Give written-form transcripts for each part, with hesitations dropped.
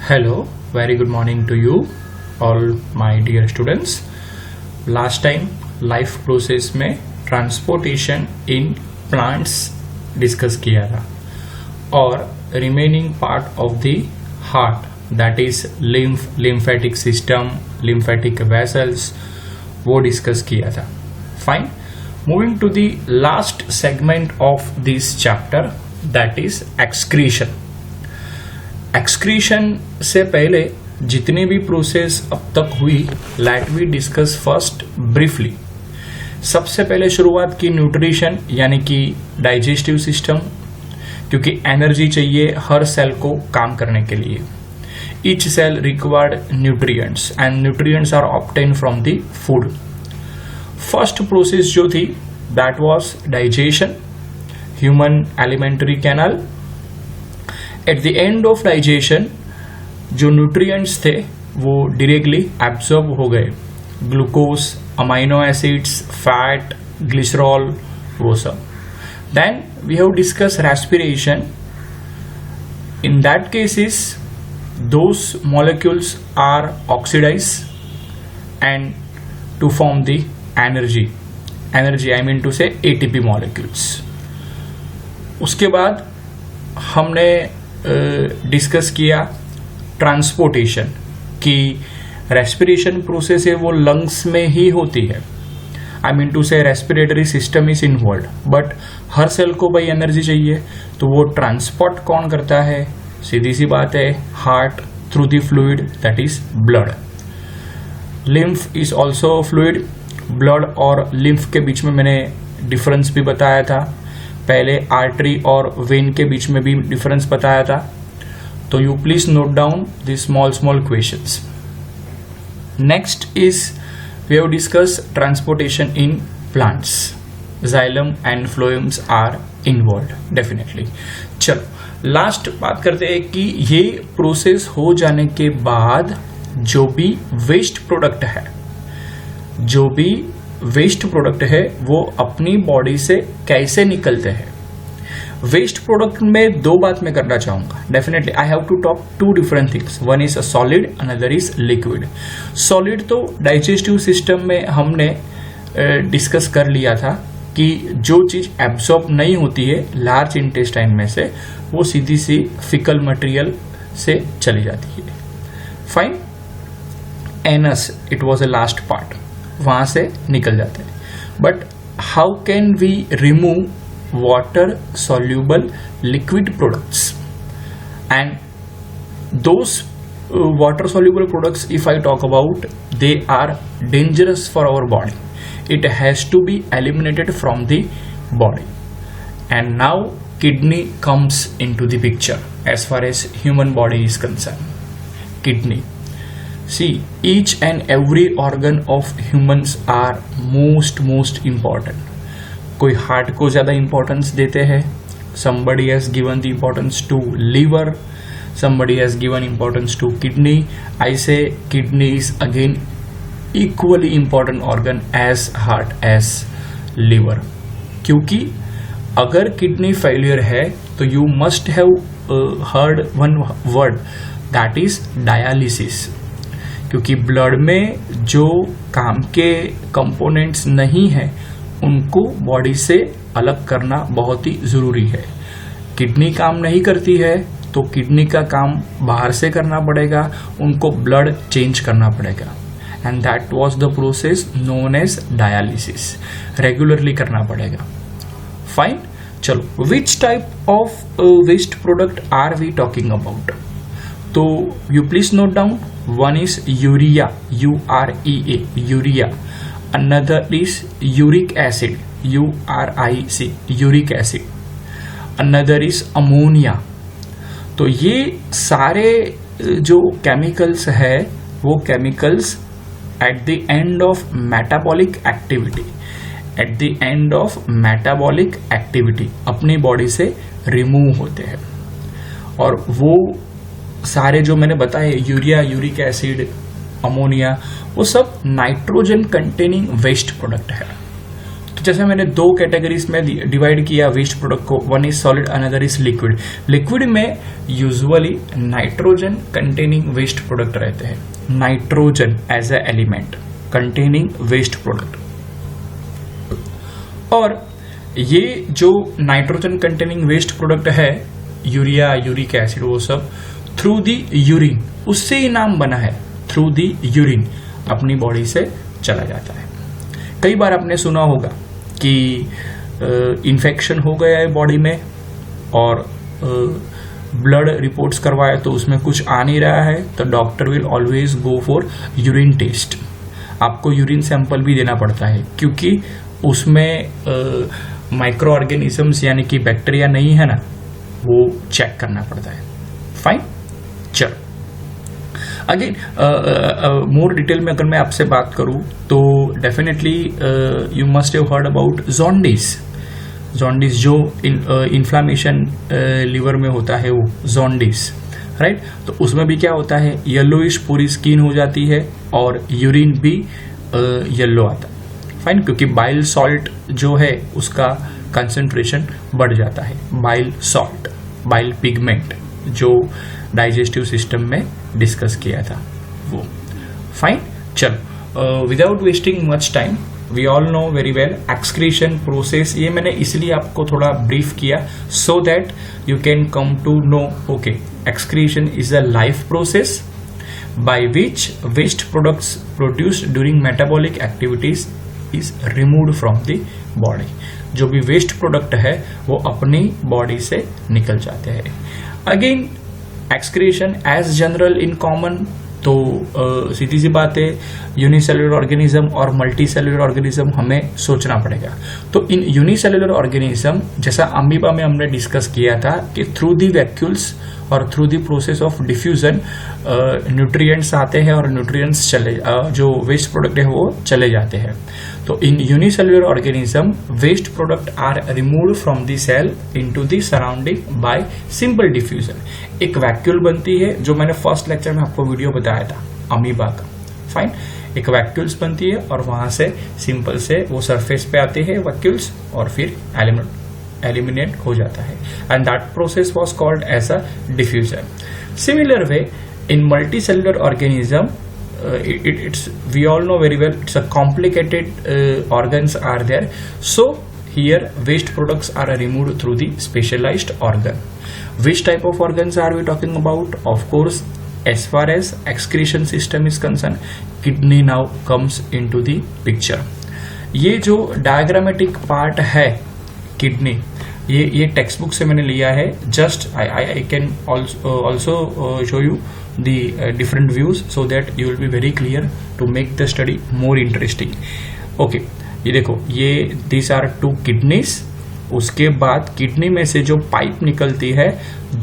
Hello, very good morning to you all my dear students. Last time life process में transportation in plants discuss किया था और remaining part of the heart, that is lymphatic system, lymphatic vessels, वो discuss किया था. Fine. Moving to the last segment of this chapter, that is excretion. Excretion से पहले जितनी भी प्रोसेस अब तक हुई, let we discuss first briefly. सबसे पहले शुरुआत की न्यूट्रिशन यानी कि डाइजेस्टिव सिस्टम, क्योंकि एनर्जी चाहिए हर सेल को काम करने के लिए. Each cell required nutrients and nutrients are obtain from the food. First process जो थी that was digestion, human alimentary canal. At the end of digestion जो न्यूट्रिएंट्स थे वो डायरेक्टली एब्जॉर्ब हो गए, glucose, amino acids, fat, glycerol, वो सब. Then we have discuss respiration. In that cases those molecules are oxidise and to form the energy I mean to say ATP molecules. उसके बाद हमने discuss किया transportation की respiration process है वो lungs में ही होती है. I mean to say respiratory system is involve, but हर सेल को भाई एनर्जी चाहिए, तो वो ट्रांसपोर्ट कौन करता है? सीधी सी बात है, heart through the fluid that is blood. Lymph is also fluid. Blood और लिम्फ के बीच में मैंने डिफरेंस भी बताया था पहले, आर्टरी और वेन के बीच में भी डिफरेंस बताया था. तो you please note down the small questions. Next is we have discuss transportation in plants. Xylem and phloems are involve definitely. चलो लास्ट बात करते हैं कि ये प्रोसेस हो जाने के बाद जो भी वेस्ट प्रोडक्ट है वो अपनी बॉडी से कैसे निकलते हैं. वेस्ट प्रोडक्ट में दो बात मैं करना चाहूंगा. Definitely I have to talk to different things. One is a solid, another is liquid. Solid तो डाइजेस्टिव सिस्टम में हमने डिस्कस कर लिया था कि जो चीज एब्सॉर्ब नहीं होती है लार्ज इंटेस्टाइन में से, वो सीधी सी फिकल मटेरियल से चली जाती है. Fine. Anus, it was a last part, वहां से निकल जाते हैं. But how can we remove water soluble liquid products, and those water soluble products, if I talk about, they are dangerous for our body. It has to be eliminated from the body. And now kidney comes into the picture as far as human body is concerned. Kidney, see, each and every organ of humans are most important. कोई heart को ज्यादा importance देते हैं, somebody has given the importance to liver, somebody has given importance to kidney. I say kidney is again equally important organ as heart as liver. क्योंकि अगर kidney failure है तो you must have heard one word, that is dialysis. क्योंकि blood में जो काम के components नहीं है उनको बॉडी से अलग करना बहुत ही जरूरी है. किडनी काम नहीं करती है तो किडनी का काम बाहर से करना पड़ेगा, उनको ब्लड चेंज करना पड़ेगा. And that was the process known as dialysis. Regularly करना पड़ेगा. फाइन. चलो, which type of waste product are we talking about? तो you please note down. One is urea, UREA, urea. Another is uric acid, URIC, uric acid. Another is ammonia. तो ये सारे जो chemicals है वो chemicals eight the end of metabolic activity अपनी body से remove होते हैं. और वो सारे जो मैंने बताए, यूरिया, यूरिक एसिड, अमोनिया, वो सब नाइट्रोजन कंटेनिंग वेस्ट प्रोडक्ट है. तो जैसे मैंने दो कैटेगरीज में डिवाइड किया वेस्ट प्रोडक्ट को, one is solid, another is liquid. Liquid में usually nitrogen containing waste product रहते हैं, nitrogen as a element containing waste product. और ये जो नाइट्रोजन कंटेनिंग वेस्ट प्रोडक्ट है, यूरिया, यूरिक एसिड, वो सब थ्रू दी यूरिन, उससे ही नाम बना है, थ्रू दी यूरिन अपनी बॉडी से चला जाता है। कई बार आपने सुना होगा कि इन्फेक्शन हो गया है बॉडी में और ब्लड रिपोर्ट्स करवाए तो उसमें कुछ आ नहीं रहा है, तो doctor will always go for urine test. आपको यूरिन सैंपल भी देना पड़ता है क्योंकि उसमें माइक्रो ऑर्गेनिजम्स यानी कि बैक्टीरिया नहीं है ना, वो चेक करना पड़ता है। फाइन, चलो अगेन मोर डिटेल में अगर मैं आपसे बात करूं तो definitely you must have heard about jaundice. Jaundice जो इन्फ्लामेशन लिवर में होता है, वो जॉन्डिस, राइट। तो उसमें भी क्या होता है, येलोइश पूरी स्किन हो जाती है और यूरिन भी येलो आता है। फाइन, क्योंकि बाइल सॉल्ट जो है उसका कंसंट्रेशन बढ़ जाता है। बाइल सॉल्ट, बाइल पिगमेंट जो डाइजेस्टिव सिस्टम में डिस्कस किया था वो। फाइन, चलो without wasting much time, we all know very well excretion process. ये मैंने इसलिए आपको थोड़ा ब्रीफ किया so that you can come to know, okay, excretion is a life process by which waste products produced during metabolic activities is removed from the body। जो भी waste product है वो अपनी बॉडी से निकल जाते हैं। Again excretion as general in common, तो सीधी सी बात है, यूनिसेलुलर ऑर्गेनिज्म और मल्टी सेलुलर ऑर्गेनिज्म हमें सोचना पड़ेगा। तो इन यूनिसेलुलर ऑर्गेनिज्म जैसा अमीबा में हमने डिस्कस किया था कि थ्रू दी वैक्यूल्स और through the process of diffusion nutrients आते हैं और न्यूट्रिएंट्स जो वेस्ट प्रोडक्ट है वो चले जाते हैं। तो इन unicellular organism waste product are removed from the cell into the surrounding by simple diffusion. एक वैक्यूल बनती है, जो मैंने फर्स्ट लेक्चर में आपको वीडियो बताया था अमीबा का। फाइन, एक वैक्यूल्स बनती है और वहां से सिंपल से वो सरफेस पे आते हैं वैक्यूल्स और फिर एलिमिनेट हो जाता है, and that process was called as a diffusion. Similar way in multicellular organism, it's we all know very well it's a complicated organs are there, so here waste products are removed through the specialized organ. Which type of organs are we talking about? Of course, as far as excretion system is concerned, kidney now comes into the picture. ये जो diagrammatic part है kidney, ये text book से मैंने लिया है। Just I can also show you the different views so that you will be very clear to make the study more interesting. Okay, ये देखो, ये these are two kidneys। उसके बाद किडनी में से जो पाइप निकलती है,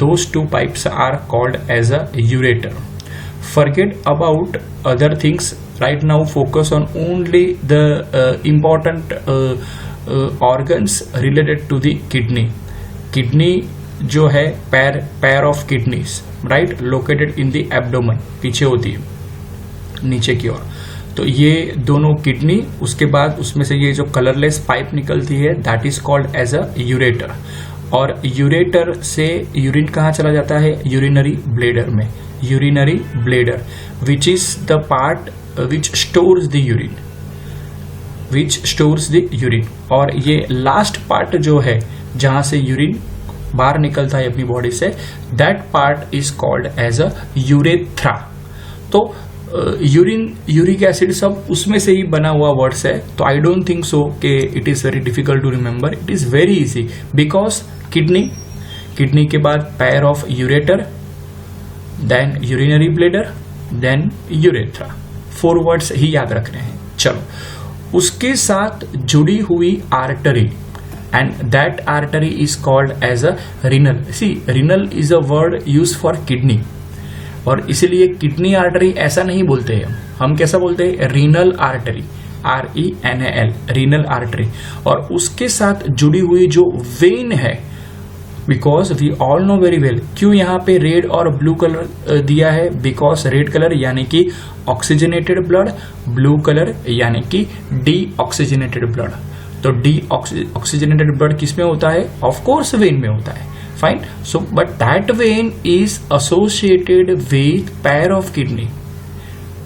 those two pipes are called as a ureter. Forget about other things right now, focus on only the important organs related to the kidney. Kidney जो है pair of kidneys, right, located in the abdomen, पीछे होती है नीचे की ओर। तो ये दोनों किडनी, उसके बाद उसमें से ये जो कलरलेस पाइप निकलती है that is called as a ureter. और यूरेटर से यूरिन कहाँ चला जाता है, यूरिनरी ब्लेडर में। Urinary bladder which is the part which stores the urine, which stores the urine. और ये लास्ट पार्ट जो है जहां से यूरिन बाहर निकलता है अपनी बॉडी से, that part is called as a urethra. तो यूरिन, यूरिक एसिड सब उसमें से ही बना हुआ वर्ड्स है, तो आई डोंट थिंक सो कि it is very difficult to remember. It is very easy because kidney के बाद pair of ureter, then urinary bladder, then urethra. 4 words ही याद रखने हैं। चलो, उसके साथ जुड़ी हुई artery, and that artery is called as a renal. See, renal is a word used for kidney, और इसीलिए किडनी आर्टरी ऐसा नहीं बोलते हैं हम कैसा बोलते हैं, renal artery, RENAL, renal artery. और उसके साथ जुड़ी हुई जो वेन है, because we all know very well, क्यों यहाँ पे रेड और ब्लू कलर दिया है, बिकॉज रेड कलर यानी कि ऑक्सीजनेटेड ब्लड, ब्लू कलर यानी कि डीऑक्सीजनेटेड ब्लड। तो डी ऑक्सीजनेटेड ब्लड किस में होता है? ऑफ कोर्स वेन में होता है. Fine. So but that vein is associated with pair of kidney.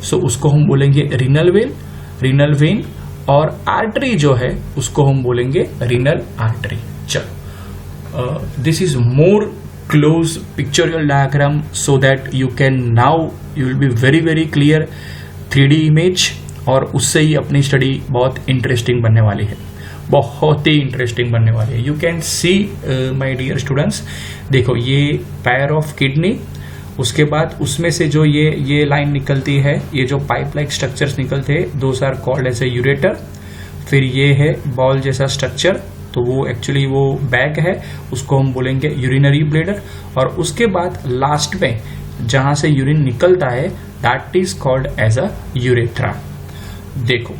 So उसको हम बोलेंगे रीनल वेन, और आर्टरी जो है उसको हम बोलेंगे रीनल आर्टरी. चलो, this is more close pictorial diagram so that you will be very very clear 3D image, और उससे ही अपनी स्टडी बहुत इंटरेस्टिंग बनने वाली है, बहुत ही इंटरेस्टिंग बनने वाली है. You can see my dear students, देखो ये पेयर ऑफ किडनी, उसके बाद उसमें से जो ये लाइन निकलती है, ये जो पाइप लाइक स्ट्रक्चर्स निकलते हैं, those are called as a ureter. फिर ये है बॉल जैसा स्ट्रक्चर, तो वो एक्चुअली वो बैग है, उसको हम बोलेंगे यूरिनरी ब्लैडर. और उसके बाद लास्ट में जहां से यूरिन निकलता है, that is called as a urethra. देखो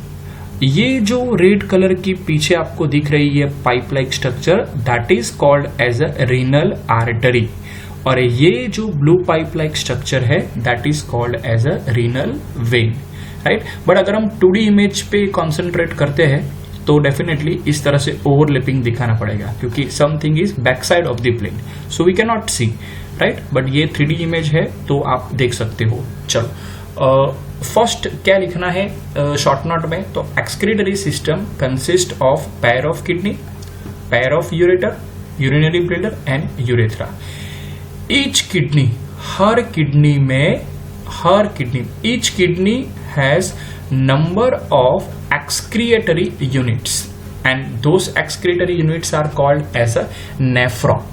ये जो रेड कलर की पीछे आपको दिख रही है pipe like structure, that is called as a renal artery. और ये जो ब्लू पाइप लाइक स्ट्रक्चर है, that is called as a renal vein. Right. But अगर हम 2D इमेज पे कॉन्सेंट्रेट करते हैं तो डेफिनेटली इस तरह से ओवरलैपिंग दिखाना पड़ेगा, क्योंकि something is back side of the plane, so we can not see. Right. But ये 3D इमेज है तो आप देख सकते हो. चलो, फर्स्ट क्या लिखना है शॉर्ट नोट में? तो excretory system consist of pair of kidney, pair of ureter, urinary bladder and urethra. Each kidney, her kidney each kidney has number of excretory units, and those excretory units are called as a nephron.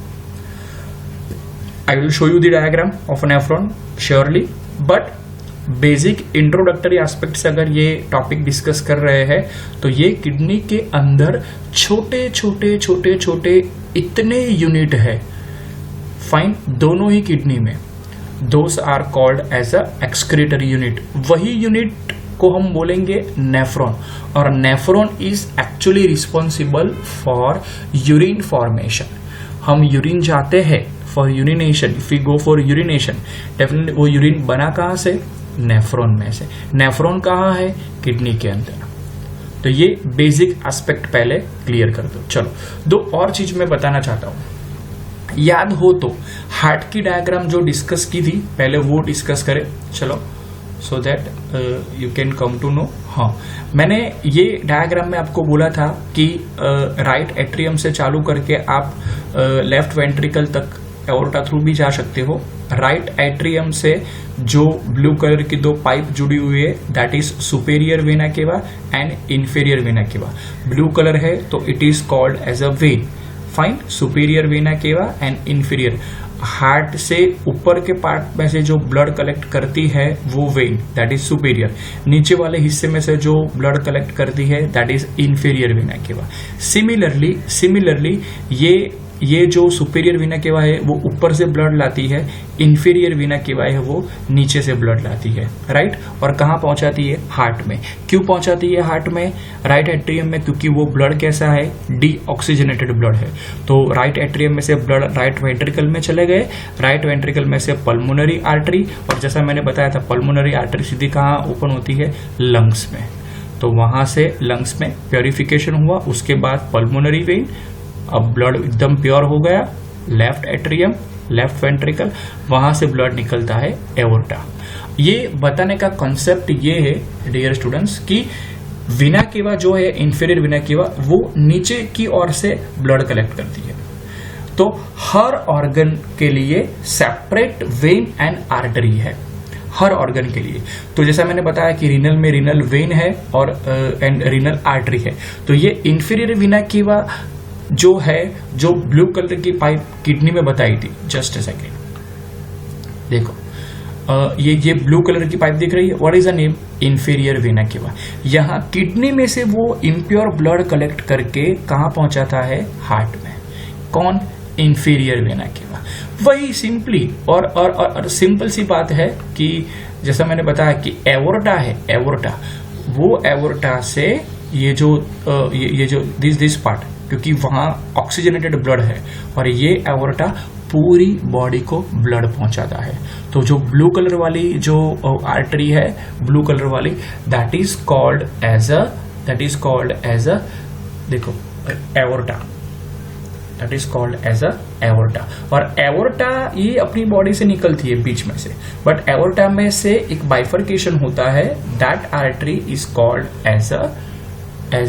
I will show you the diagram of a nephron surely, but basic introductory aspect से अगर ये topic discuss कर रहे हैं तो ये kidney के अंदर छोटे छोटे इतने यूनिट है. फाइन. दोनों ही किडनी में, those are called as a excretory unit. वही यूनिट को हम बोलेंगे नेफ्रॉन, और nephron is actually responsible for urine formation. हम यूरिन जाते हैं for urination, if we go for urination, definitely वो यूरिन बना कहाँ से? नेफ्रॉन में से. नेफ्रॉन कहाँ है? किडनी के अंदर. तो ये बेसिक एस्पेक्ट पहले क्लियर कर दो. चलो, दो और चीज मैं बताना चाहता हूं. याद हो तो हार्ट की डायग्राम जो डिस्कस की थी पहले, वो डिस्कस करें. चलो, so that you can come to know. हाँ, मैंने ये डायग्राम में आपको बोला था कि राइट एट्रियम से चालू करके आप लेफ्ट वेंट्रिकल तक एओर्टा थ्रू भी जा सकते हो. राइट एट्रियम से जो ब्लू कलर की दो पाइप जुड़ी हुई है, that is superior vena cava and inferior vena cava. Blue colour है तो it is called as a vein. Fine. Superior vena cava and inferior. Heart से ऊपर के पार्ट में से जो ब्लड कलेक्ट करती है वो वेन, दैट इज सुपेरियर. नीचे वाले हिस्से में से जो ब्लड कलेक्ट करती है, दैट इज इंफीरियर वेना केवा. सिमिलरली ये जो सुपेरियर वेना केवा है वो ऊपर से ब्लड लाती है, इंफीरियर वेना केवा है वो नीचे से ब्लड लाती है. राइट. और कहाँ पहुंचाती है? हार्ट में. क्यों पहुंचाती है हार्ट में? राइट एट्रियम में, क्योंकि वो ब्लड कैसा है? डीऑक्सीजनेटेड ब्लड है. तो राइट एट्रियम में से ब्लड राइट वेंट्रिकल में चले गए, राइट वेंट्रिकल में से पल्मोनरी आर्टरी, और जैसा मैंने बताया था पल्मोनरी आर्टरी सीधी कहाँ ओपन होती है? लंग्स में. तो वहां से लंग्स में प्योरिफिकेशन हुआ, उसके बाद पल्मोनरी वेन, अब ब्लड एकदम प्योर हो गया, लेफ्ट एट्रियम, लेफ्ट वेंट्रिकल, वहां से ब्लड निकलता है एओर्टा. ये बताने का कॉन्सेप्ट ये है डियर स्टूडेंट्स कि वेना केवा जो है, इंफीरियर वेना केवा, वो नीचे की ओर से ब्लड कलेक्ट करती है. तो हर ऑर्गन के लिए सेपरेट वेन एंड आर्टरी है, हर ऑर्गन के लिए. तो जैसा मैंने बताया कि रीनल में रीनल वेन है और एंड रीनल आर्टरी है. तो ये इंफीरियर वेना केवा जो है, जो ब्लू कलर की पाइप किडनी में बताई थी, जस्ट अ सेकेंड, देखो ये ब्लू कलर की पाइप दिख रही है, what is the name? Inferior vena केवा. यहाँ किडनी में से वो इम्प्योर ब्लड कलेक्ट करके कहाँ पहुंचाता है? हार्ट में. कौन? इंफीरियर वेना केवा. वही सिंपली और सिंपल सी बात है कि जैसा मैंने बताया कि एओर्टा है, एओर्टा, वो एओर्टा से ये जो दिस पार्ट, क्योंकि वहां ऑक्सीजनेटेड ब्लड है और ये एओर्टा पूरी बॉडी को ब्लड पहुंचाता है. तो जो ब्लू कलर वाली जो आर्टरी है, ब्लू कलर वाली, that is called as a देखो aorta, that is called as a aorta. और एओर्टा ये अपनी बॉडी से निकलती है बीच में से, बट एओर्टा में से एक बाइफर्केशन होता है, that artery is called as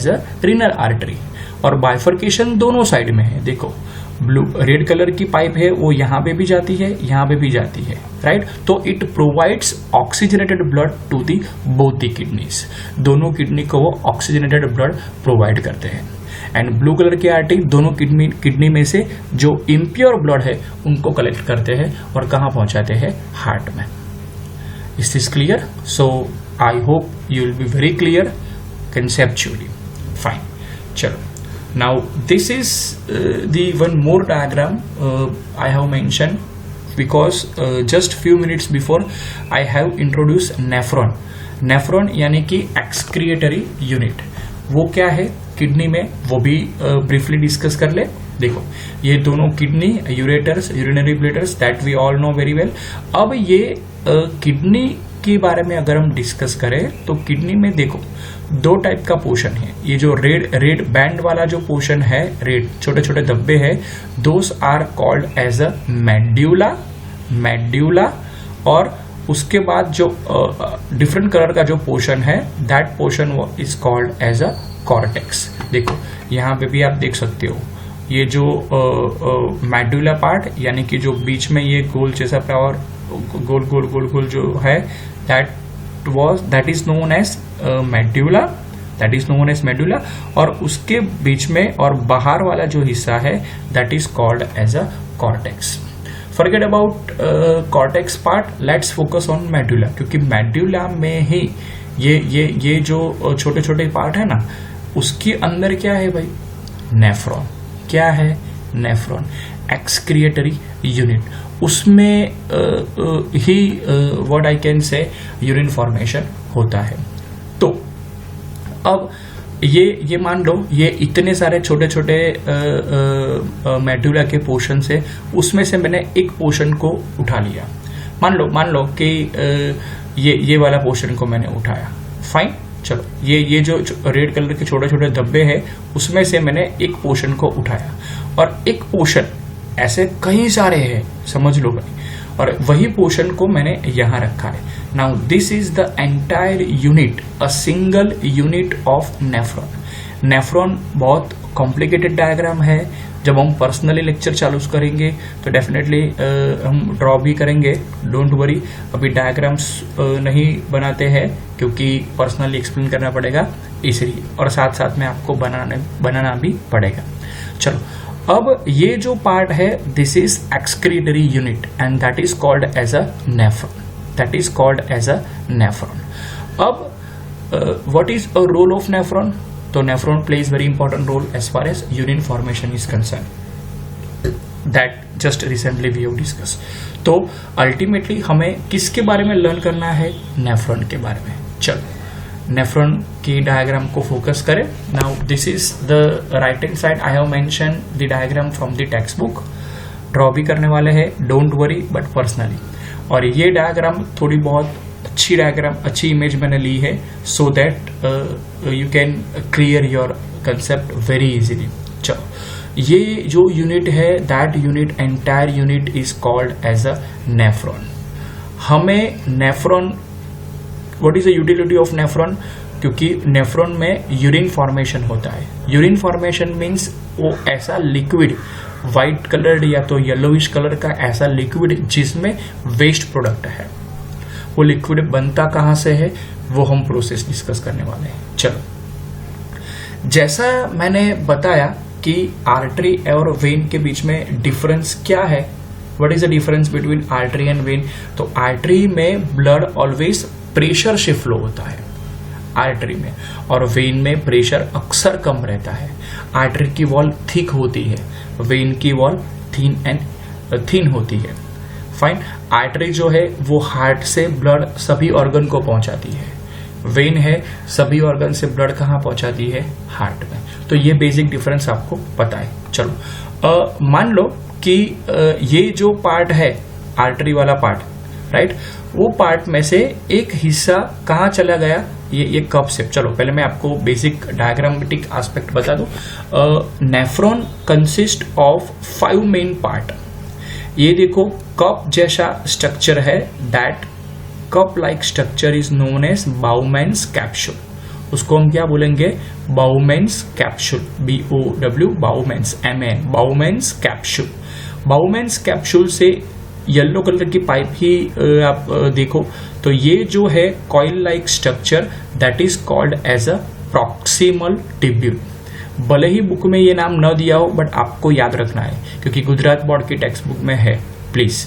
a renal artery. और बाइफर्केशन दोनों साइड में है। देखो ब्लू रेड कलर की पाइप है, वो यहां पे भी जाती है, यहां पे भी जाती है, राइट। तो it provides oxygenated blood to the both the kidneys, दोनों किडनी को वो ऑक्सीजनेटेड ब्लड प्रोवाइड करते हैं। एंड ब्लू कलर की आर्टरी दोनों किडनी में से जो इम्प्योर ब्लड है उनको कलेक्ट करते हैं और कहां पहुंचाते हैं, हार्ट में। Is this clear? So I hope you will be very clear conceptually. Fine. चलो, now this is the one more diagram I have mentioned because just few minutes before I have introduced nephron. Nephron यानी कि excretory unit, वो क्या है kidney में, वो भी briefly discuss कर ले। देखो ये दोनों kidney, ureters, urinary bladders, that we all know very well. अब ये किडनी के बारे में अगर हम डिस्कस करें तो किडनी में देखो दो टाइप का पोर्शन है। ये जो रेड बैंड वाला जो पोर्शन है, रेड छोटे छोटे धब्बे है, those are called as a medulla. और उसके बाद जो डिफरेंट कलर का जो पोर्शन है, that portion is called as a cortex. देखो यहाँ पे भी आप देख सकते हो, ये जो मेड्यूला पार्ट यानी कि जो बीच में ये गोल जैसा फ्लावर गोल गोल गोल गोल जो है, that is known as medulla, that is known as medulla. और उसके बीच में और बाहर वाला जो हिस्सा है, that is called as a cortex. Forget about cortex part, let's focus on medulla, क्योंकि मेड्यूला में ही ये जो छोटे छोटे पार्ट है ना, उसके अंदर क्या है भाई, नेफ्रॉन। क्या है? Nephron, excretory unit. उसमें ही what I can say urine formation होता है। तो अब ये मान लो ये इतने सारे छोटे छोटे मेड्यूला के पोर्शन से, उसमें से मैंने एक पोर्शन को उठा लिया। मान लो कि ये वाला पोर्शन को मैंने उठाया, फाइन। चलो ये जो रेड कलर के छोटे छोटे धब्बे हैं, उसमें से मैंने एक पोर्शन को उठाया, और एक पोर्शन ऐसे कई सारे हैं, समझ लो भाई, और वही पोर्शन को मैंने यहां रखा है। Now this is the entire unit, a single unit of nephron. Nephron बहुत कॉम्प्लिकेटेड डायग्राम है। जब हम पर्सनली लेक्चर चालू करेंगे तो डेफिनेटली हम ड्रॉ भी करेंगे, डोंट वरी। अभी डायग्राम्स नहीं बनाते हैं क्योंकि पर्सनली एक्सप्लेन करना पड़ेगा इसलिए, और साथ साथ में आपको बनाना भी पड़ेगा। चलो, अब ये जो पार्ट है, this is excretory unit and that is called as a nephron, that is called as a nephron. अब what is a role of nephron? तो nephron plays very important role as far as urine formation is concern, that just recently we have discuss. तो ultimately हमें किसके बारे में learn करना है? Nephron के बारे में। चलो नेफ्रॉन की डायग्राम को फोकस करें। Now this is the right hand side, I have mention the diagram from the text book. Draw भी करने वाले हैं, डोंट वरी, बट पर्सनली। और ये डायग्राम थोड़ी बहुत अच्छी डायग्राम, अच्छी इमेज मैंने ली है, so that you can clear your concept very easily. चलो, ये जो यूनिट है, that unit, entire unit is called as a nephron. हमें nephron, what is the utility of nephron? क्योंकि नेफ्रॉन में यूरिन फॉर्मेशन होता है। यूरिन फॉर्मेशन मीन्स वो ऐसा लिक्विड, व्हाइट कलर्ड या तो येलोइश कलर का ऐसा लिक्विड जिसमें वेस्ट प्रोडक्ट है। वो लिक्विड बनता कहां से है, वो हम प्रोसेस डिस्कस करने वाले हैं। चलो, जैसा मैंने बताया कि आर्टरी और वेन के बीच में डिफरेंस क्या है, what is the difference between artery and when? तो आर्टरी में ब्लड ऑलवेज प्रेशर से फ्लो होता है आर्टरी में, और वेन में प्रेशर अक्सर कम रहता है। आर्टरी की वॉल थिक होती है, वेन की वॉल थिन होती है। फाइन। आर्टरी जो है वो हार्ट से ब्लड सभी ऑर्गन को पहुंचाती है, वेन है सभी ऑर्गन से ब्लड कहाँ पहुंचाती है, हार्ट में। तो ये बेसिक डिफरेंस आपको पता है। चलो, मान लो कि ये जो पार्ट है आर्टरी वाला पार्ट, राइट, वो पार्ट में से एक हिस्सा कहाँ चला गया, ये कप शेप। चलो पहले मैं आपको बेसिक डायग्रामेटिक एस्पेक्ट बता दूं। Nephron consist of 5 main part. ये देखो कप जैसा स्ट्रक्चर है, that cup like structure is known as Bowman's capsule. उसको हम क्या बोलेंगे? Bowman's capsule, BOW, Bowman's, MAN, Bowman's capsule. Bowman's capsule से येलो कलर की पाइप ही आप देखो तो ये जो है coil like structure, that is called as a proximal tubule. भले ही बुक में ये नाम न दिया हो, बट आपको याद रखना है क्योंकि गुजरात बोर्ड की टेक्स्ट बुक में है, please.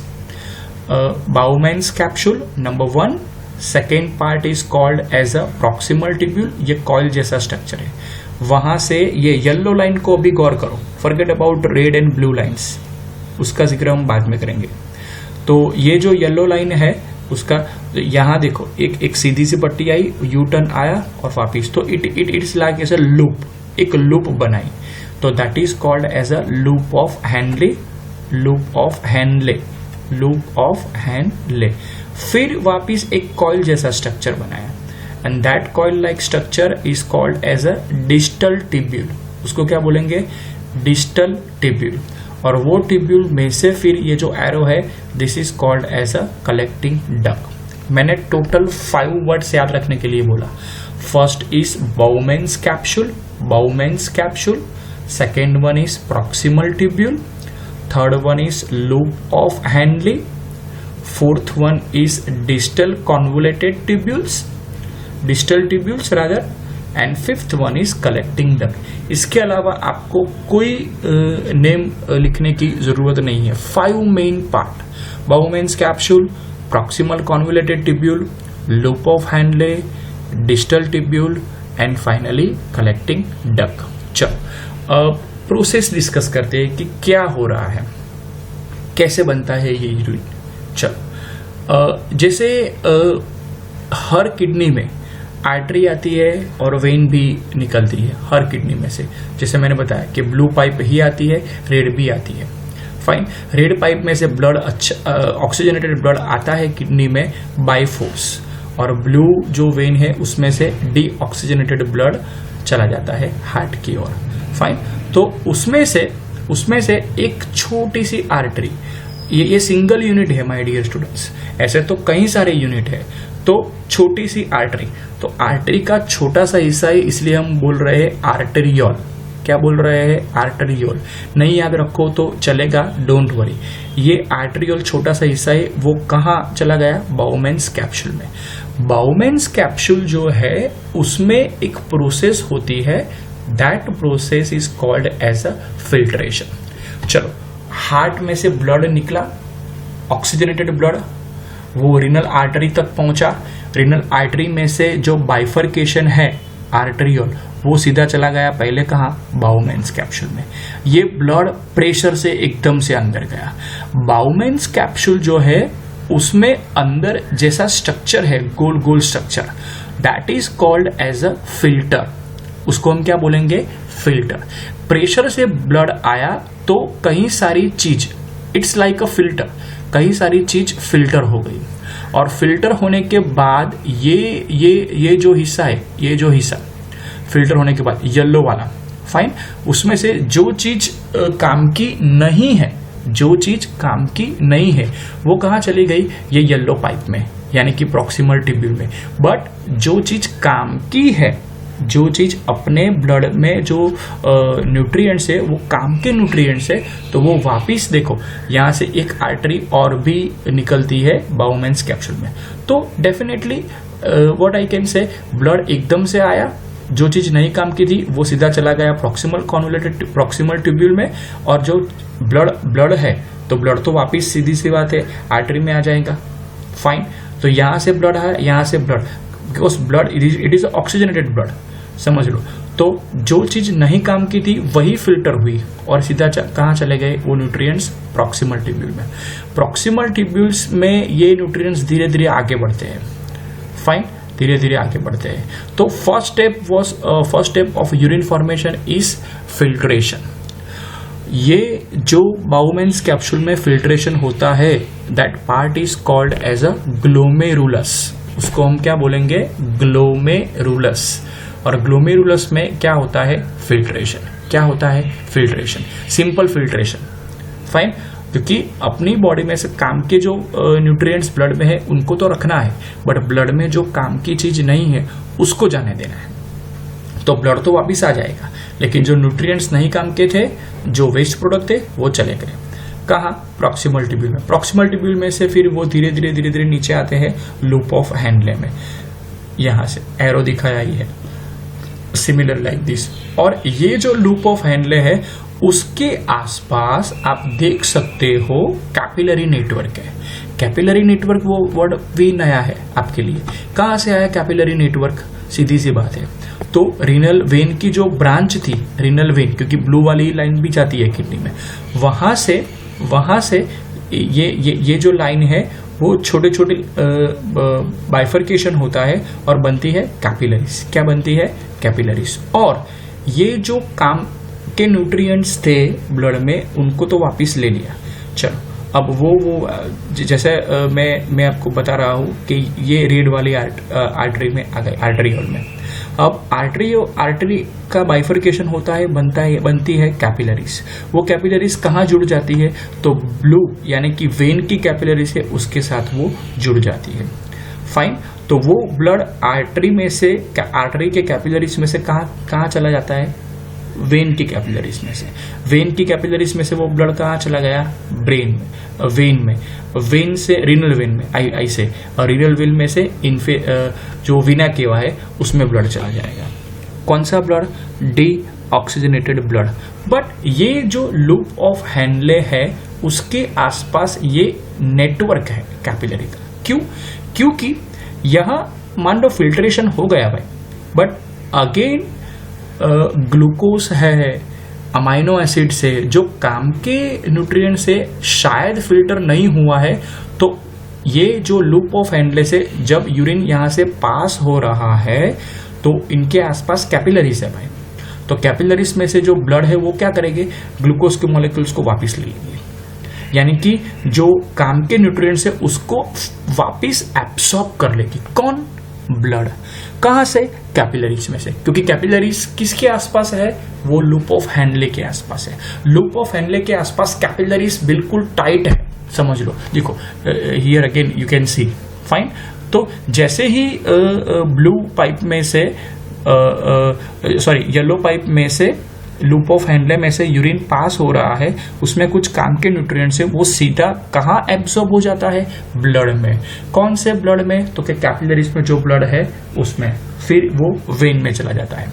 Bowman's capsule number 1। Second part is called as a proximal tubule. ये कॉइल जैसा स्ट्रक्चर है। वहां से ये येलो लाइन को अभी गौर करो, forget about red and blue lines, उसका जिक्र हम बाद में करेंगे। तो ये जो येलो लाइन है उसका यहां देखो एक सीधी सी पट्टी आई, यू टर्न आया और वापिस, तो it's like as a loop, एक लूप बनाई, तो that is called as a loop of Henle, loop of Henle, loop of Henle. फिर वापिस एक कॉइल जैसा स्ट्रक्चर बनाया and that coil like structure is called as a distal tubule. उसको क्या बोलेंगे? Distal tubule. और वो टिब्यूल में से फिर ये जो एरो है, this is called as a collecting duct. मैंने टोटल 5 वर्ड्स याद रखने के लिए बोला। First is Bowman's capsule, Bowman's capsule. Second one is proximal tubule. Third one is loop of Henle. Fourth one is distal convoluted tubules, distal tubules rather, and fifth one is collecting duct. इसके अलावा आपको कोई name लिखने की जरूरत नहीं है। 5 main part, Bowman's capsule, proximal convoluted tubule, loop of Henle, distal tubule and finally collecting duct. चलो प्रोसेस डिस्कस करते हैं कि क्या हो रहा है, कैसे बनता है ये यूरिन। चलो जैसे हर किडनी में आर्टरी आती है और वेन भी निकलती है हर किडनी में से। जैसे मैंने बताया कि ब्लू पाइप ही आती है, रेड भी आती है। फाइन, रेड पाइप में से ब्लड अच्छा ऑक्सीजनेटेड ब्लड आता है किडनी में बाय फोर्स, और ब्लू जो वेन है उसमें से डीऑक्सीजनेटेड ब्लड चला जाता है हार्ट की ओर। फाइन, तो उसमें से एक छोटी सी आर्टरी, ये सिंगल यूनिट है माय डियर स्टूडेंट्स, ऐसे तो कई सारे यूनिट है, तो छोटी सी आर्टरी, तो आर्टरी का छोटा सा हिस्सा है, इसलिए हम बोल रहे हैं आर्टेरियोल। क्या बोल रहे हैं? आर्टेरियोल। नहीं याद रखो तो चलेगा, डोंट वरी। ये आर्टेरियोल छोटा सा हिस्सा है, वो कहाँ चला गया? बाउमैन्स कैप्सूल में। बाउमैन्स कैप्सूल जो है उसमें एक प्रोसेस होती है, that process is called as a filtration. चलो, हार्ट में से ब्लड निकला, ऑक्सीजनेटेड ब्लड, वो रीनल आर्टरी तक पहुंचा। रीनल आर्टरी में से जो बाइफर्केशन है आर्टेरियोल, वो सीधा चला गया पहले कहाँ? बाउमैन्स कैप्सूल में। ये ब्लड प्रेशर से एकदम से अंदर गया। बाउमैन्स कैप्सूल जो है उसमें अंदर जैसा स्ट्रक्चर है, गोल गोल structure, that is called as a filter. उसको हम क्या बोलेंगे? फिल्टर। प्रेशर से ब्लड आया तो कई सारी चीज, इट्स लाइक अ फिल्टर, कई सारी चीज फिल्टर हो गई, और फिल्टर होने के बाद ये जो हिस्सा है, ये जो हिस्सा फिल्टर होने के बाद येलो वाला, फाइन, उसमें से जो चीज काम की नहीं है, जो चीज काम की नहीं है वो कहाँ चली गई? ये येलो पाइप में, यानी कि प्रॉक्सिमल ट्यूब्यूल में। बट जो चीज काम की है, जो चीज अपने ब्लड में जो न्यूट्रिएंट्स है वो काम के न्यूट्रिएंट्स है, तो वो वापिस देखो यहाँ से एक आर्टरी और भी निकलती है बाउमैन्स कैप्सूल में। तो डेफिनेटली व्हाट आई कैन से, ब्लड एकदम से आया, जो चीज नहीं काम की थी वो सीधा चला गया प्रॉक्सिमल कॉन्वोलेटेड प्रॉक्सिमल ट्यूब्यूल में, और जो ब्लड है तो ब्लड तो वापिस सीधी सी बात है आर्टरी में आ जाएगा। फाइन, तो यहाँ से ब्लड आया, यहाँ से blood, because blood it is oxygenated blood, समझ लो। तो जो चीज नहीं काम की थी वही फिल्टर हुई और सीधा कहाँ चले गए वो न्यूट्रिएंट्स? प्रॉक्सिमल ट्यूब्यूल में। प्रॉक्सिमल ट्यूब्यूल्स में ये न्यूट्रिएंट्स धीरे धीरे आगे बढ़ते हैं। फाइन, धीरे धीरे आगे बढ़ते हैं। तो first step of urine formation is filtration. ये जो बाउमैन्स कैप्सूल में फिल्ट्रेशन होता है, that part is called as a glomerulus. उसको हम क्या बोलेंगे, ग्लोमेरुलस। और ग्लोमेरुलस में क्या होता है, फिल्ट्रेशन। क्या होता है, फिल्ट्रेशन, सिंपल फिल्ट्रेशन। फाइन, क्योंकि अपनी बॉडी में से काम के जो न्यूट्रिएंट्स ब्लड में है उनको तो रखना है, बट ब्लड में जो काम की चीज नहीं है उसको जाने देना है। तो ब्लड तो वापिस आ जाएगा, लेकिन जो न्यूट्रिएंट्स नहीं काम के थे, जो वेस्ट प्रोडक्ट थे, वो चले गए। कहाँ, प्रॉक्सिमल ट्यूब्यूल में। प्रॉक्सिमल ट्यूब्यूल में से फिर वो धीरे धीरे नीचे आते हैं लूप ऑफ हैंडले में। यहां से एरो दिखाया ही है, सिमिलर लाइक दिस। और ये जो लूप ऑफ हैंडले है उसके आसपास आप देख सकते हो कैपिलरी नेटवर्क है। कैपिलरी नेटवर्क वो वर्ड भी नया है आपके लिए। कहां से आया कैपिलरी नेटवर्क, सीधी सी बात है। तो रीनल वेन की जो ब्रांच थी, रीनल वेन, क्योंकि ब्लू वाली लाइन भी जाती है किडनी में, वहां से ये जो लाइन है वो छोटे छोटे बाइफर्केशन होता है और बनती है कैपिलरीज। क्या बनती है, कैपिलरीज। और ये जो काम के न्यूट्रिएंट्स थे ब्लड में उनको तो वापिस ले लिया। चलो, अब वो जैसे मैं आपको बता रहा हूँ कि ये रेड वाली आर्टरी में आ गए, आर्टरियोल में। अब आर्टरी का बाइफर्केशन होता है, बनती है कैपिलरीज। वो कैपिलरीज कहाँ जुड़ जाती है, तो ब्लू यानी कि वेन की कैपिलरीज है उसके साथ वो जुड़ जाती है। फाइन, तो वो ब्लड आर्टरी में से, आर्टरी के कैपिलरीज में से कहाँ चला जाता है, वेन की कैपिलरीज में से। वेन की कैपिलरीज में से वो ब्लड कहाँ चला गया, ब्रेन में, वेन से रीनल वेन में, आई से, और रीनल वेन में से जो वीना केवा है उसमें ब्लड चला जाएगा। कौन सा blood, D oxygenated blood. But ये जो लूप ऑफ हैंडले है उसके आसपास ये नेटवर्क है कैपिलरी का। क्यों, क्योंकि यहां मान लो फिल्ट्रेशन हो गया भाई, बट अगेन ग्लूकोज है, अमाइनो एसिड से जो काम के न्यूट्रिएंट से शायद फिल्टर नहीं हुआ है, तो ये जो लूप ऑफ हैंडले से जब यूरिन यहां से पास हो रहा है तो इनके आसपास कैपिलरीज है भाई। तो कैपिलरीज में से जो ब्लड है वो क्या करेंगे, ग्लूकोज के मॉलिक्यूल्स को वापिस ले लेंगे, यानी कि जो काम के न्यूट्रिएंट्स है उसको वापिस एब्सॉर्ब कर लेगी। कौन, ब्लड। कहां से, कैपिलरीज में से, क्योंकि कैपिलरीज किसके आसपास है, वो लूप ऑफ हैंडले के आसपास है। लूप ऑफ हैंडले के आसपास कैपिलरीज बिल्कुल टाइट है, समझ लो। देखो here again you can C. Fine, तो जैसे ही ब्लू पाइप में से येलो पाइप में से लूप ऑफ हैंडले में से यूरिन पास हो रहा है, उसमें कुछ काम के न्यूट्रिएंट्स है, वो सीधा कहाँ एब्सॉर्ब हो जाता है, ब्लड में। कौन से ब्लड में, तो क्या कैपिलरीज में जो ब्लड है उसमें, फिर वो वेन में चला जाता है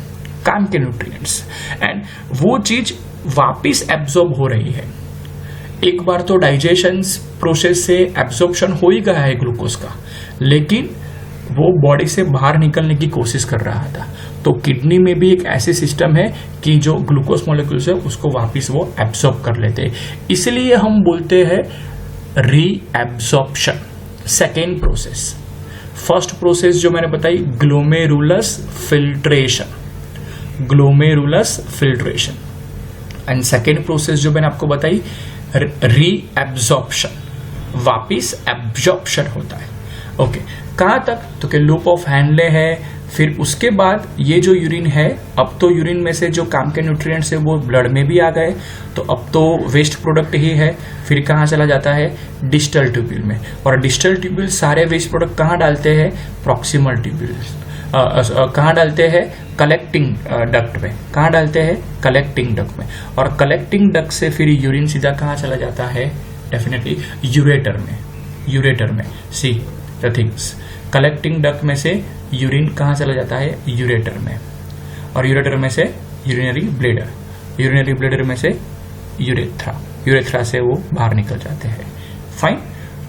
काम के न्यूट्रिएंट्स, एंड वो चीज वापिस एब्सॉर्ब हो रही है। एक बार तो डाइजेशन प्रोसेस से एब्सॉर्प्शन हो ही गया है ग्लूकोज का, लेकिन वो बॉडी से बाहर निकलने की कोशिश कर रहा था। तो किडनी में भी एक ऐसे सिस्टम है कि जो ग्लूकोज मॉलिक्यूल्स है उसको वापिस वो एब्सॉर्ब कर लेते हैं, इसलिए हम बोलते हैं reabsorption. Second process, first process जो मैंने बताई glomerulus filtration, glomerulus filtration, and second process जो मैंने आपको बताई रीएब्सॉर्प्शन, वापिस एब्जॉर्प्शन होता है। ओके, कहाँ तक, तो कि लूप ऑफ हैंडले है, फिर उसके बाद ये जो यूरिन है, अब तो यूरिन में से जो काम के न्यूट्रिएंट्स है वो ब्लड में भी आ गए, तो अब तो वेस्ट प्रोडक्ट ही है। फिर कहाँ चला जाता है, डिस्टल ट्यूब्यूल में, और डिस्टल ट्यूब्यूल सारे वेस्ट प्रोडक्ट कहाँ डालते हैं, प्रॉक्सिमल ट्यूब्यूल। कहाँ डालते हैं, कलेक्टिंग डक्ट में। कहाँ डालते हैं, कलेक्टिंग डक्ट में। और कलेक्टिंग डक्ट से फिर यूरिन सीधा कहाँ चला जाता है, डेफिनेटली यूरेटर में। यूरेटर में, see the things, collecting duct में से यूरिन कहाँ चला जाता है, यूरेटर में, और यूरेटर में से यूरिनरी ब्लेडर, यूरिनरी ब्लेडर में से यूरेथ्रा, यूरेथ्रा से वो बाहर निकल जाते हैं। फाइन,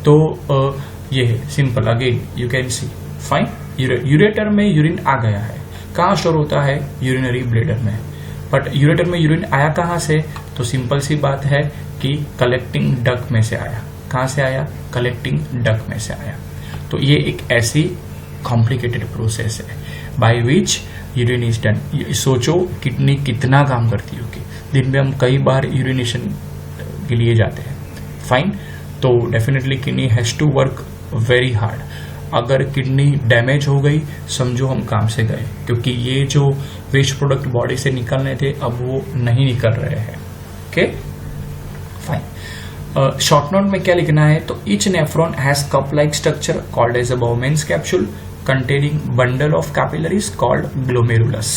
तो ये है simple, again you can C. Fine, ureter में यूरिन आ गया है, कहाँ स्टोर होता है, यूरिनरी ब्लेडर में। बट यूरेटर में यूरिन आया कहाँ से, तो सिंपल सी बात है कि कलेक्टिंग डक्ट में से आया। कहाँ से आया, कलेक्टिंग डक्ट में से आया। तो ये एक ऐसी कॉम्प्लिकेटेड प्रोसेस है by which urine is done. सोचो किडनी कितना काम करती होगी, दिन में हम कई बार यूरिनेशन के लिए जाते हैं। फाइन, तो definitely kidney has to work very hard. अगर किडनी डैमेज हो गई समझो हम काम से गए, क्योंकि ये जो वेस्ट प्रोडक्ट बॉडी से निकलने थे अब वो नहीं निकल रहे हैं। Okay fine. शॉर्ट नोट में क्या लिखना है, तो each nephron has cup like structure called as a Bowman's capsule containing bundle of capillaries called glomerulus.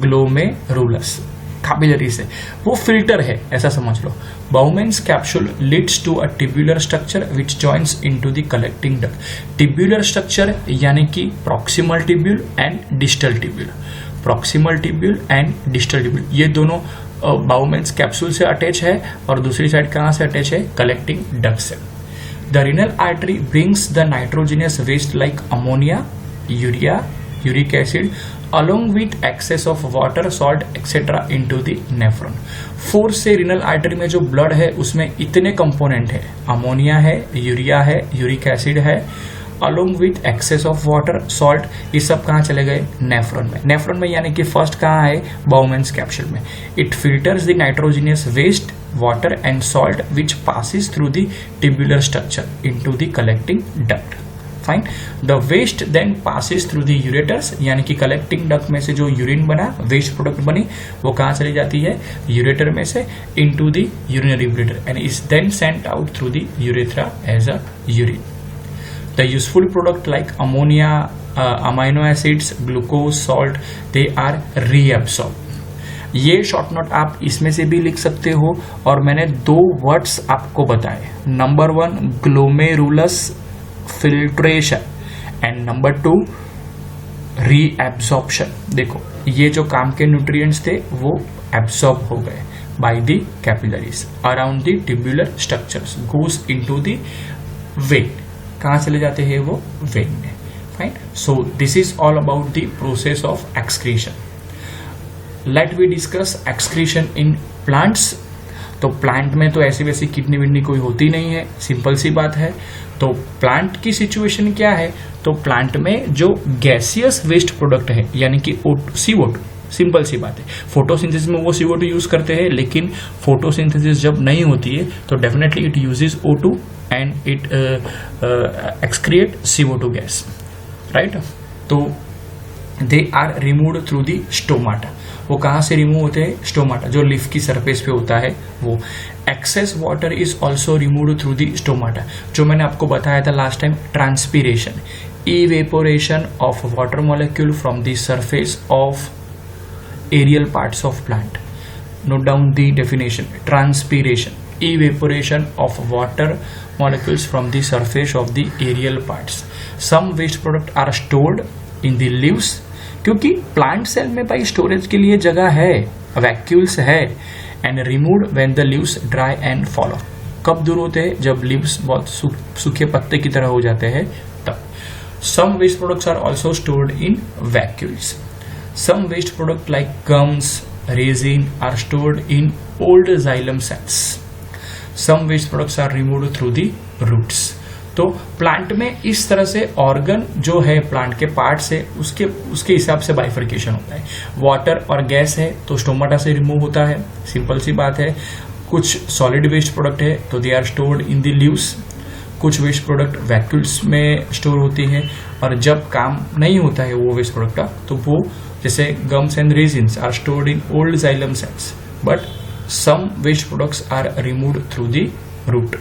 Glomerulus capillaries है, वो फिल्टर है ऐसा समझ लो। Bowman's capsule leads to a tubular structure which joins into the collecting duct. Tubular structure यानी कि proximal tubule and distal tubule. Proximal tubule and distal tubule ये दोनों बाउमेन्स कैप्सूल से अटैच है, और दूसरी साइड कहाँ से अटैच है, कलेक्टिंग डक्ट से। The renal artery brings the nitrogenous waste like ammonia, urea, uric acid along with excess of water, salt etc. into the nephron। Force से रीनल आर्टरी में जो ब्लड है उसमें इतने कंपोनेंट है, अमोनिया है, यूरिया है, यूरिक एसिड है, along with excess of water, salt, ये सब कहाँ चले गए, नेफ्रॉन में। नेफ्रॉन में यानी कि फर्स्ट कहाँ है, बाउमेन्स कैप्सूल में। It filters the nitrogenous waste, water and salt which passes through the tubular structure into the collecting duct. Fine. The waste then passes through the ureters, यानी कि collecting duct में से जो urine बना, waste product बनी, वो कहाँ चली जाती है, यूरेटर में से into the urinary bladder and is then sent out through the urethra as a urine. The useful product like ammonia, amino acids, glucose, salt, they are reabsorb. ये शॉर्ट नोट आप इसमें से भी लिख सकते हो, और मैंने दो वर्ड्स आपको बताए, number 1 glomerulus filtration and number 2 reabsorption. देखो ये जो काम के न्यूट्रिएंट्स थे वो एब्सॉर्ब हो गए by the capillaries around the tubular structures, goes into the vein. कहाँ चले जाते हैं वो, वेन में। Fine. So this is all about the process of excretion. Let we discuss excretion in plants. तो प्लांट में तो ऐसी वैसी किडनी विडनी कोई होती नहीं है, सिंपल सी बात है। तो प्लांट की सिचुएशन क्या है, तो प्लांट में जो गैसियस वेस्ट प्रोडक्ट है यानी कि CO2, सिंपल सी बात है। फोटोसिंथेसिस में वो CO2 यूज करते हैं, लेकिन फोटोसिंथेसिस जब नहीं होती है तो definitely it uses O2 and it excrete CO2 gas, right. तो they are removed through the stomata. वो कहाँ से रिमूव होते हैं, स्टोमाटा, जो लिफ की सरफेस पे होता है वो। Excess water is also removed through the stomata, जो मैंने आपको बताया था last time, transpiration, evaporation of water molecule from the surface of aerial parts of plant. Note down the definition, transpiration, evaporation of water molecules from the surface of the aerial parts. Some waste products are stored in the leaves, क्योंकि plant cell में भाई storage के लिए जगह है, vacuoles है, and removed when the leaves dry and fall of. कब दूर होते हैं, जब लीव्स बहुत सूखे पत्ते की तरह हो जाते हैं तब। Some waste products are also stored in vacuoles. Some waste product like gums, resin are stored in old xylem cells. Some waste products are removed through the roots. तो प्लांट में इस तरह से ऑर्गन जो है प्लांट के part से उसके हिसाब से बाइफर्केशन होता है। वाटर और गैस है तो स्टोमाटा से रिमूव होता है, सिंपल सी बात है। कुछ सॉलिड वेस्ट प्रोडक्ट है तो they are stored in the leaves. कुछ वेस्ट प्रोडक्ट वैक्यूल्स में स्टोर होती है, और जब काम नहीं होता है वो वेस्ट प्रोडक्ट का तो वो जैसे gums and resins are stored in old xylem cells, but some waste products are removed through the root.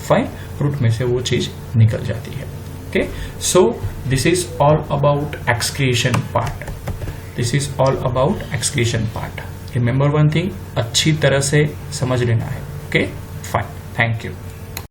Fine, root में से वो चीज निकल जाती है। Okay, so this is all about excretion part. This is all about excretion part. Remember one thing, अच्छी तरह से समझ लेना है। Okay, fine, thank you.